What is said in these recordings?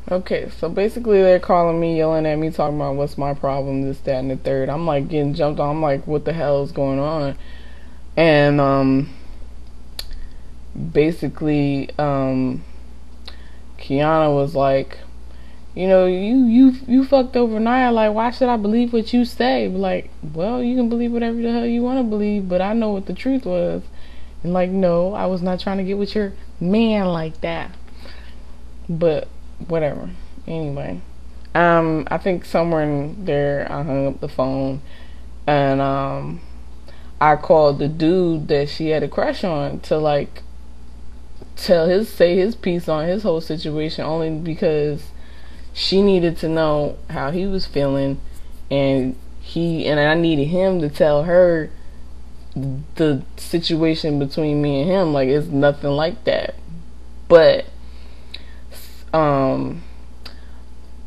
Okay, so basically they're calling me, yelling at me, talking about what's my problem, this, that, and the third. I'm like getting jumped on. I'm like, what the hell is going on? And basically, Kiana was like, you fucked over Nia. Like, why should I believe what you say? Like, well, you can believe whatever the hell you want to believe, but I know what the truth was. And like, no, I was not trying to get with your man like that. But whatever. Anyway, I think somewhere in there I hung up the phone, and I called the dude that she had a crush on to like say his piece on his whole situation, only because she needed to know how he was feeling, and I needed him to tell her the situation between me and him. Like, it's nothing like that. But so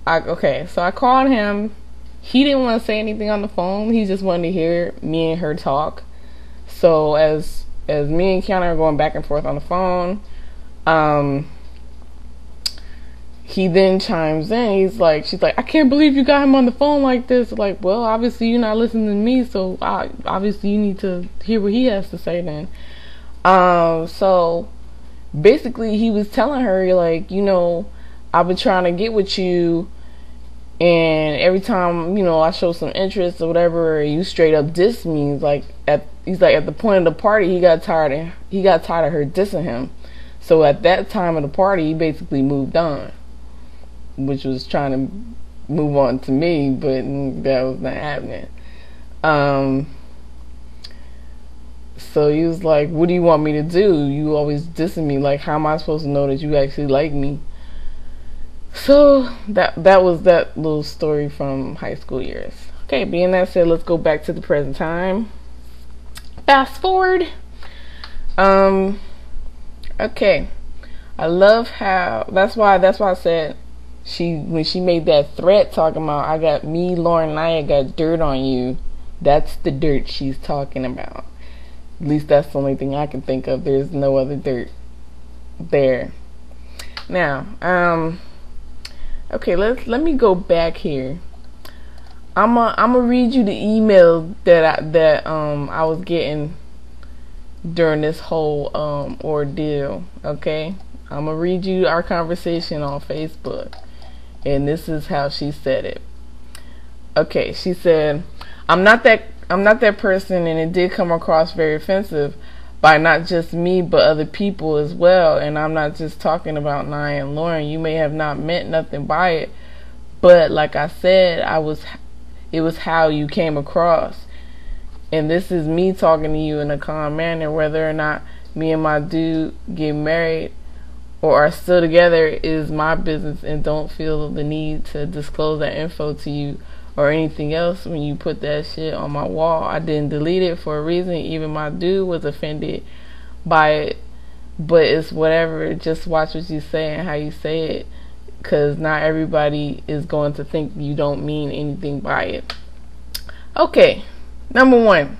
I called him. He didn't want to say anything on the phone. He just wanted to hear me and her talk. So as me and Kiana are going back and forth on the phone, he then chimes in. She's like, I can't believe you got him on the phone like this. Like, well, obviously you're not listening to me, so obviously you need to hear what he has to say then. So basically he was telling her, like, I've been trying to get with you, and every time, I show some interest or whatever, you straight up diss me. He's like, at the point of the party, he got tired of her dissing him. So at that time of the party, he basically moved on, which was trying to move on to me, but that was not happening. So he was like, what do you want me to do? You always dissing me. Like, how am I supposed to know that you actually like me? So that was that little story from high school years. Okay, being that said, let's go back to the present time. Fast forward. Okay. I love how that's why I said when she made that threat talking about, I got me, Lauren, Nia got dirt on you. That's the dirt she's talking about. At least that's the only thing I can think of. There's no other dirt there. Now, okay, let me go back here. I'm read you the email that I was getting during this whole ordeal. Okay, I'm gonna read you our conversation on Facebook, and this is how she said it. Okay, she said, I'm not that person, and it did come across very offensive by not just me but other people as well, and I'm not just talking about Nia and Lauren. You may have not meant nothing by it, but like I said, it was how you came across, and this is me talking to you in a calm manner. Whether or not me and my dude get married or are still together is my business, and don't feel the need to disclose that info to you or anything else. When you put that shit on my wall, I didn't delete it for a reason. Even my dude was offended by it, but it's whatever. Just watch what you say and how you say it, because not everybody is going to think you don't mean anything by it. Okay, number one,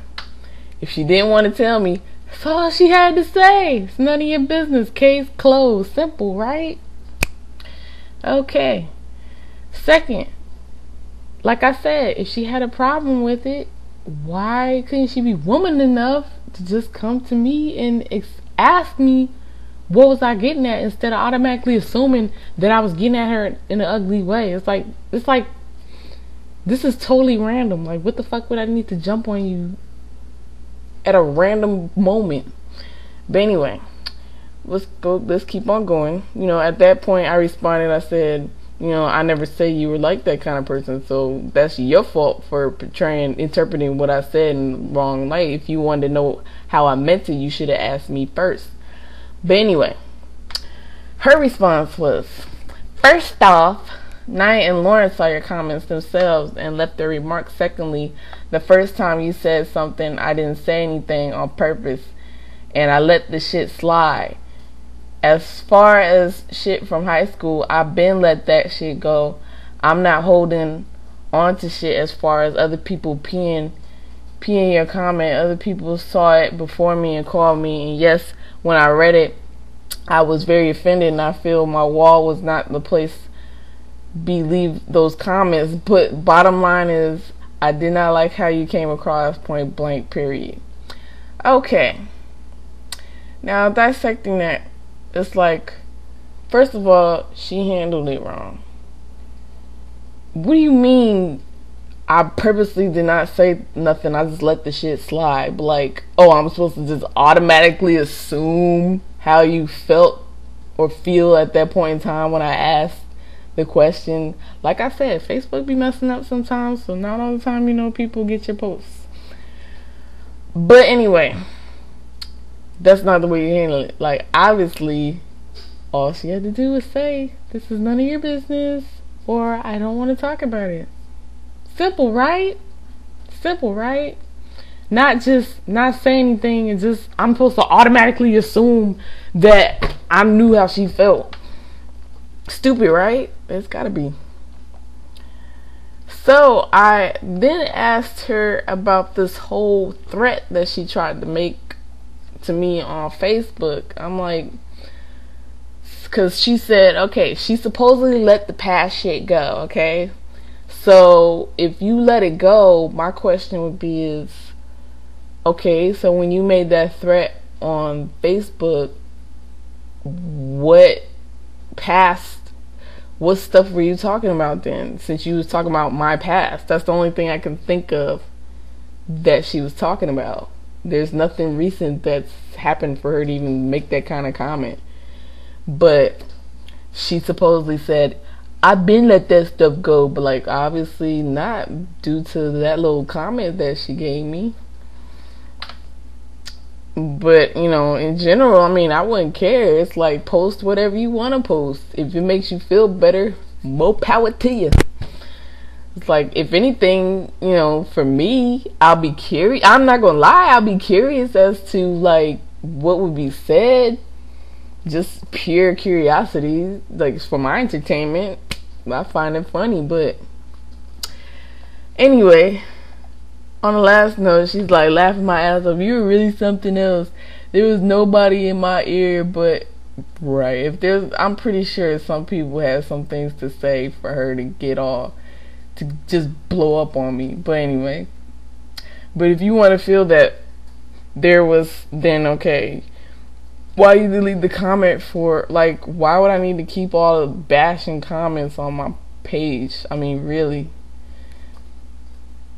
if she didn't want to tell me, that's all she had to say. It's none of your business. Case closed. Simple, right? Okay. Second, like I said, if she had a problem with it, why couldn't she be woman enough to just come to me and ask me what was I getting at, instead of automatically assuming that I was getting at her in an ugly way? It's like this is totally random. Like, what the fuck would I need to jump on you at a random moment? But anyway, let's keep on going. At that point I responded. I said, I never say you were like that kind of person, so that's your fault for interpreting what I said in the wrong light. If you wanted to know how I meant it, you should have asked me first. But anyway, her response was, first off, Nia and Lauren saw your comments themselves and left their remarks. Secondly, the first time you said something, I didn't say anything on purpose, and I let the shit slide. As far as shit from high school, I've been let that shit go. I'm not holding on to shit as far as other people peeing your comment. Other people saw it before me and called me, and yes, when I read it, I was very offended, and I feel my wall was not the place leave those comments, but bottom line is I did not like how you came across, point blank, period. Okay, now dissecting that, it's like, first of all, she handled it wrong. What do you mean I purposely did not say nothing, I just let the shit slide? But like, oh, I'm supposed to just automatically assume how you felt or feel at that point in time when I asked the question? Like I said, Facebook be messing up sometimes, so not all the time, you know, people get your posts. But anyway, that's not the way you handle it. Like, obviously, all she had to do was say, this is none of your business, or I don't want to talk about it. Simple, right? Simple, right? Not just not say anything and just, I'm supposed to automatically assume that I knew how she felt. Stupid, right? It's gotta be. So I then asked her about this whole threat that she tried to make to me on Facebook. I'm like, because she said, okay, she supposedly let the past shit go, okay? So if you let it go, my question would be is, okay, so when you made that threat on Facebook, what stuff were you talking about then? Since you was talking about my past, that's the only thing I can think of that she was talking about. There's nothing recent that's happened for her to even make that kind of comment. But she supposedly said, I've been let that stuff go, but like obviously not, due to that little comment that she gave me. But, you know, in general, I mean, I wouldn't care. It's like, post whatever you want to post. If it makes you feel better, more power to you. It's like, if anything, you know, for me, I'll be curious. I'm not going to lie. I'll be curious as to, like, what would be said. Just pure curiosity. Like, for my entertainment. I find it funny, but anyway, on the last note, she's like laughing my ass off. You were really something else. There was nobody in my ear, but right. If there's, I'm pretty sure some people had some things to say for her to get all, to just blow up on me. But anyway, but if you want to feel that there was, then okay. Why you delete the comment for, like, why would I need to keep all the bashing comments on my page? I mean, really?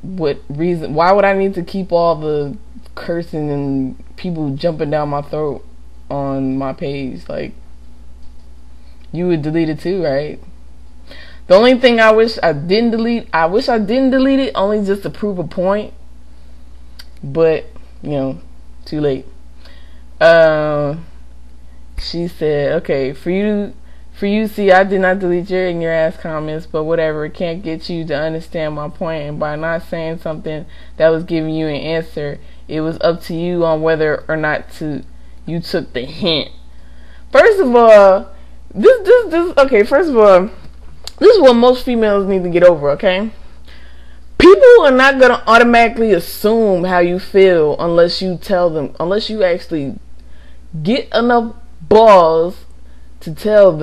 What reason? Why would I need to keep all the cursing and people jumping down my throat on my page? Like, you would delete it too, right? The only thing I wish I didn't delete it only just to prove a point. But, you know, too late. She said, okay, for you, see, I did not delete your ignorant ass comments, but whatever, it can't get you to understand my point, and by not saying something that was giving you an answer, it was up to you on whether or not you took the hint. First of all, okay, first of all, this is what most females need to get over, okay? People are not going to automatically assume how you feel unless you tell them, unless you actually get enough balls to tell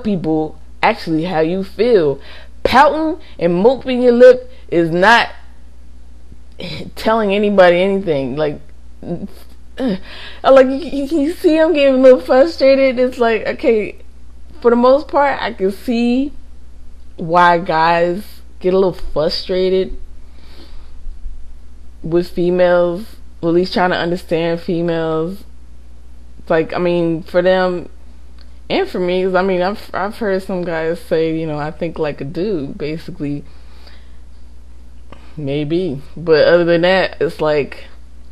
people actually how you feel. Pouting and moving your lip is not telling anybody anything. Like you see I'm getting a little frustrated. It's like, okay, for the most part, I can see why guys get a little frustrated with females, or at least trying to understand females. Like, I mean, for them and for me, 'cause I mean, I've heard some guys say, you know, I think like a dude, basically. Maybe, but other than that, it's like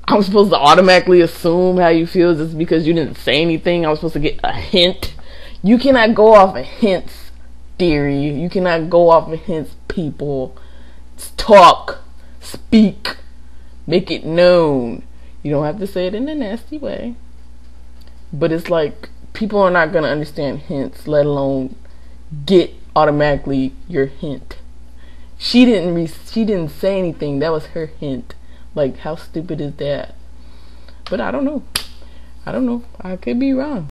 I'm supposed to automatically assume how you feel just because you didn't say anything. I was supposed to get a hint. You cannot go off of hints, theory. You cannot go off of hints, people. Talk, speak, make it known. You don't have to say it in a nasty way. But it's like, people are not going to understand hints, let alone get automatically your hint. She didn't say anything. That was her hint. Like, how stupid is that? But I don't know. I could be wrong.